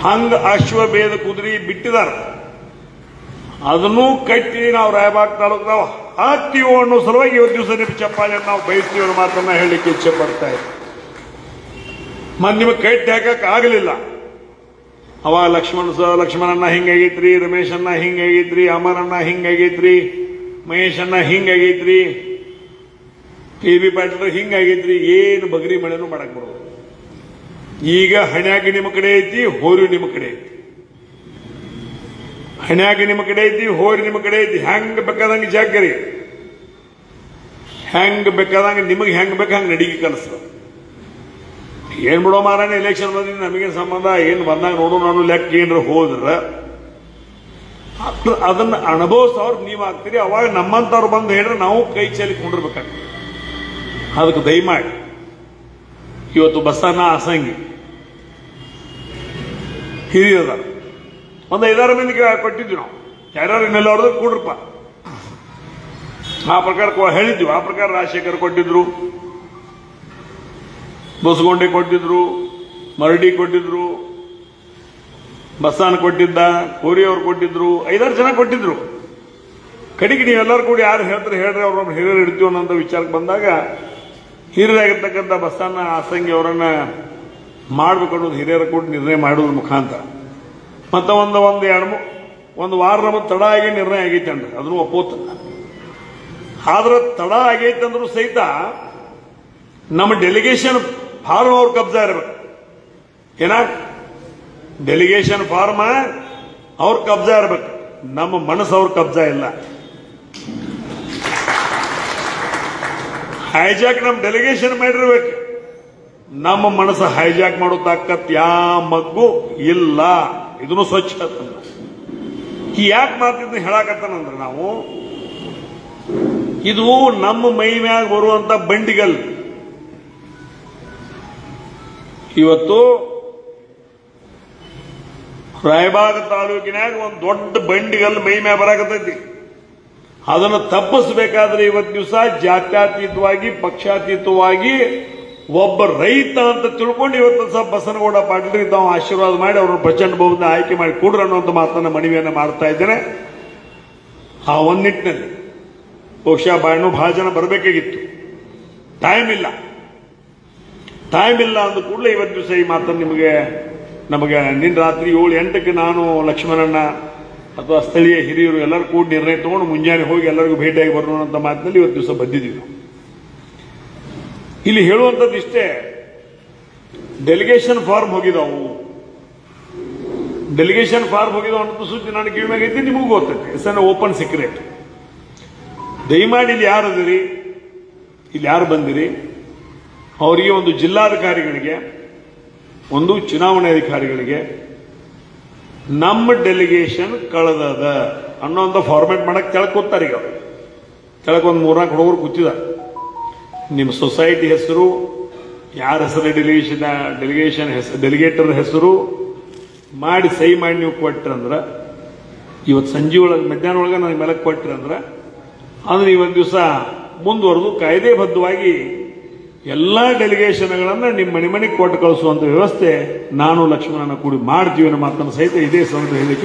ಹಂಗ ಅಶ್ವಭೇದ ಕುದುರೆ ಬಿಟ್ಟಿದಾರ. ಅದನ್ನೂ ಕಟ್ಟಿ ನಾವು ರಾಯಬಾಗ್ ತಾಲೂಕು ಹಾಕ್ತೀವೋ ಅನ್ನೋ ಸಲುವಾಗಿ ಇವತ್ತು ದಿವಸ ನಿಮ್ಮ ಚಪ್ಪಾಳೆಯನ್ನು ನಾವು ಬಯಸ್ತೀವಿ ಅನ್ನೋ ಮಾತನ್ನ ಹೇಳಲಿಕ್ಕೆ ಇಚ್ಛೆ ಪಡ್ತಾ ಇದ್ದೀವಿ. ನಿಮಗೆ ಕಟ್ಟಿ ಹಾಕಕ್ ಆಗಲಿಲ್ಲ. ಅವ ಲಕ್ಷ್ಮಣಣ್ಣ ಹಿಂಗಾಗೈತ್ರಿ, ರಮೇಶಣ್ಣ ಹಿಂಗಾಗೈತ್ರಿ, ಅಮರಣ್ಣ ಹಿಂಗಾಗೈತ್ರಿ, ಮಹೇಶಣ್ಣ ಹಿಂಗಾಗೈತ್ರಿ, ಕೆ ಬಿ ಪಾಟೀಲ್ ಹಿಂಗಾಗೈತ್ರಿ. ಏನು ಬಗರಿ ಮಳೆನೂ ಮಾಡಕ್ ಬರೋದು. ಈಗ ಹಣ್ಯಾಗಿ ನಿಮ್ಮ ಕಡೆ ಐತಿ, ಹೋರಿ ನಿಮ್ಮ ಕಡೆ ಐತಿ. ಹಣ್ಯಾಗಿ ನಿಮ್ಮ ಕಡೆ ಐತಿ, ಹೋರಿ ನಿಮ್ಮ ಕಡೆ ಐತಿ. ಹೆಂಗ್ ಬೇಕಾದಂಗೆ ಜಾಗರಿ, ಹೆಂಗ್ ಬೇಕಾದಂಗೆ ನಿಮಗೆ ಹೆಂಗ್ ಬೇಕು ಹಂಗೆ ನಡಿಗೆ ಕಲಿಸ್ತದ. ಏನ್ ಬಿಡೋ ಮಾರಾಯಣ, ಎಲೆಕ್ಷನ್ ಬಂದಿದ್ದು ನಮಗೆ ಸಂಬಂಧ, ಏನ್ ಬಂದಾಗ ನೋಡು ನಾನು ಲೆಕ್ಕ ಏನ್ರ ಹೋದ್ರ ಅದನ್ನ ಅನುಭವಿಸೋರು ನೀವ್ ಆಗ್ತೀರಿ. ಅವಾಗ ನಮ್ಮಂತವ್ರು ಬಂದು ಹೇಳಿದ್ರೆ ನಾವು ಕೈ ಚೆಲ್ಲಿ ಕೊಂಡಿರ್ಬೇಕಾಗ್ತದೆ. ಅದಕ್ಕೆ ದಯಮಾಡಿ ಇವತ್ತು ಬಸನ್ನ ಅಸಂಗಿ ಹಿರಿಯದ ಒಂದು 5-6 ಮಂದಿಗೆ ಕೊಟ್ಟಿದ್ವಿ ನಾವು. ಯಾರ್ಯಾರು ಇನ್ನೆಲ್ಲವ್ರದ್ದು ಕೂಡ್ರಪ್ಪ ಆ ಪ್ರಕಾರ ಹೇಳಿದ್ವಿ. ಆ ಪ್ರಕಾರ ರಾಜಶೇಖರ್ ಕೊಟ್ಟಿದ್ರು, ಬಸಗೊಂಡೆ ಕೊಟ್ಟಿದ್ರು, ಮರಡಿ ಕೊಟ್ಟಿದ್ರು, ಬಸ್ಸಾನ್ ಕೊಟ್ಟಿದ್ದ, ಕೋರಿಯವ್ರು ಕೊಟ್ಟಿದ್ರು, 5-6 ಜನ ಕೊಟ್ಟಿದ್ರು. ಕಡೆಗೆ ನೀವೆಲ್ಲರೂ ಕೂಡಿ ಯಾರು ಹೇಳ್ತಾರೆ ಹೇಳ್ರಿ, ಅವ್ರೊಬ್ರು ಹಿರಿಯರು ಇಡ್ತೀವಿ ಅನ್ನೋ ವಿಚಾರಕ್ಕೆ ಬಂದಾಗ ಹಿರಿಯರಾಗಿರ್ತಕ್ಕಂಥ ಬಸ್ಸಾನ ಆಸಂಗಿ ಅವರನ್ನ ಮಾಡ್ಬೇಕು ಅನ್ನೋದು ಹಿರಿಯರ ಕೂಡ ನಿರ್ಣಯ ಮಾಡೋದ್ರ ಮುಖಾಂತರ ಮತ್ತೆ ಒಂದು ವಾರ ನಮಗೆ ತಡ ಆಗಿ ನಿರ್ಣಯ ಆಗೈತೆ ಅನ್ರಿ. ಅದನ್ನು ಒಪ್ಪೋತಲ್ಲ. ಆದ್ರೆ ತಡ ಆಗೈತೆ ಅಂದ್ರೂ ಸಹಿತ ನಮ್ಮ ಡೆಲಿಗೇಷನ್ ಫಾರ್ಮ್ ಅವ್ರ ಕಬ್ಜಾ ಇರಬೇಕು. ಡೆಲಿಗೇಷನ್ ಫಾರ್ಮ್ ಅವ್ರ ಕಬ್ಜಾ ಇರಬೇಕು. ನಮ್ಮ ಮನಸ್ಸು ಅವ್ರ ಕಬ್ಜಾ ಇಲ್ಲ. ಹೈಜಾಕ್ ನಮ್ಮ ಡೆಲಿಗೇಷನ್ ಮಾಡಿರ್ಬೇಕು. ನಮ್ಮ ಮನಸ್ಸು ಹೈಜಾಕ್ ಮಾಡೋ ತಾಕತ್ ಯಾವ ಮಗ್ಗು ಇಲ್ಲ. ಇದನ್ನು ಸ್ವಚ್ಛ ಯಾಕೆ ಮಾತಿದ್ದು ಹೇಳಾಕತ್ತಾನಂದ್ರೆ ನಾವು ಇದು ನಮ್ಮ ಮೈ ಮ್ಯಾಗ ಬರುವಂತ ಬಂಡಿಗಲ್. ಇವತ್ತು ರಾಯಬಾಗ ತಾಲೂಕಿನಾಗ ಒಂದು ದೊಡ್ಡ ಬಂಡಿಗಲ್ ಮೈ ಮ್ಯಾಗ ಬರಾಕತ್ತೈತಿ. ಅದನ್ನು ತಪ್ಪಿಸಬೇಕಾದ್ರೆ ಇವತ್ತು ದಿವಸ ಜಾತ್ಯತೀತವಾಗಿ ಪಕ್ಷಾತೀತವಾಗಿ ಒಬ್ಬ ರೈತ ಅಂತ ತಿಳ್ಕೊಂಡು ಇವತ್ತು ಸ್ವಲ್ಪ ಬಸನಗೌಡ ಪಾಟೀಲ್ ತಾವು ಆಶೀರ್ವಾದ ಮಾಡಿ ಅವ್ರನ್ನ ಪ್ರಚಂಡ ಬಹುಮತ ಆಯ್ಕೆ ಮಾಡಿ ಕೂಡ್ರ ಅನ್ನುವಂಥ ಮಾತನ್ನ ಮನವಿಯನ್ನು ಮಾಡ್ತಾ ಇದ್ದೇನೆ. ಆ ಒಂದು ನಿಟ್ಟಿನಲ್ಲಿ ಬಹುಶಃ ಬಾಯನ್ನು ಬಹಳ ಜನ ಬರಬೇಕಾಗಿತ್ತು. ಟೈಮ್ ಇಲ್ಲ ಅಂದ ಕೂಡಲೇ ಇವತ್ತು ದಿವಸ ಈ ಮಾತನ್ನು ನಮಗೆ ನಿನ್ನ ರಾತ್ರಿ 7-8ಕ್ಕೆ ನಾನು ಲಕ್ಷ್ಮಣಣ್ಣ ಅಥವಾ ಸ್ಥಳೀಯ ಹಿರಿಯರು ಎಲ್ಲರೂ ಕೂಡ ನಿರ್ಣಯ ತಗೊಂಡು ಮುಂಜಾನೆ ಹೋಗಿ ಎಲ್ಲರಿಗೂ ಭೇಟಿಯಾಗಿ ಬರೋಣ ಅಂತ ಮಾತಿನಲ್ಲಿ ಇವತ್ತು ದಿವಸ ಬಂದಿದ್ದೀವಿ. ಇಲ್ಲಿ ಹೇಳುವಂಥದ್ದು ಇಷ್ಟೇ, ಡೆಲಿಗೇಷನ್ ಫಾರ್ಮ್ ಹೋಗಿದಾವು. ಡೆಲಿಗೇಷನ್ ಫಾರ್ಮ್ ಹೋಗಿದಾವ ಅನ್ನೋದು ಸುದ್ದಿ ನಾನು ಕಿವಿಯಾಗೈತಿ, ನಿಮಗೂ ಗೊತ್ತೈತಿ. It's an open secret. ದಯಮಾಡಿ ಇಲ್ಲಿ ಯಾರು ಅದಿರಿ, ಇಲ್ಲಿ ಯಾರು ಬಂದಿರಿ, ಅವರಿಗೆ ಒಂದು ಜಿಲ್ಲಾಧಿಕಾರಿಗಳಿಗೆ, ಒಂದು ಚುನಾವಣೆ ಅಧಿಕಾರಿಗಳಿಗೆ ನಮ್ಮ ಡೆಲಿಗೇಷನ್ ಕಳೆದದ ಅನ್ನೋಂಥ ಫಾರ್ಮ್ಯಾಟ್ ಮಾಡಕ್ಕೆ ಕೆಳಕೋತಾರೆ. ಈಗ ಕೆಳಗೆ ಒಂದು 3-4 ಹುಡುಗರು ಕೂತಿದ್ದಾರೆ. ನಿಮ್ಮ ಸೊಸೈಟಿ ಹೆಸರು, ಯಾರ ಹೆಸರು ಡೆಲಿಗೇಟರ್ ಹೆಸರು ಮಾಡಿ ಸಹಿ ಮಾಡಿ ನೀವು ಕೊಟ್ರಂದ್ರೆ ಇವತ್ತು ಸಂಜೆ ಒಳಗೆ ಮಧ್ಯಾಹ್ನ ಒಳಗೆ ನನಗೆ ಮೇಲೆ ಕೊಟ್ರಂದ್ರೆ ಅಂದ್ರೆ ಇವತ್ತು ದಿವಸ ಮುಂದುವರೆದು ಕಾಯ್ದೆಬದ್ಧವಾಗಿ ಎಲ್ಲಾ ಡೆಲಿಗೇಷನ್ಗಳನ್ನು ನಿಮ್ಮ ಮನೆ ಮನೆಗೆ ಕೊಟ್ಟು ಕಳಿಸುವಂತ ವ್ಯವಸ್ಥೆ ನಾನು ಲಕ್ಷ್ಮಣನ ಕೂಡಿ ಮಾಡ್ತೀವಿ ಅನ್ನೋ ಮಾತನ್ನು ಸಹಿತ ಇದೇ ಸಂದರ್ಭದಲ್ಲಿ ಹೇಳಿಕೆ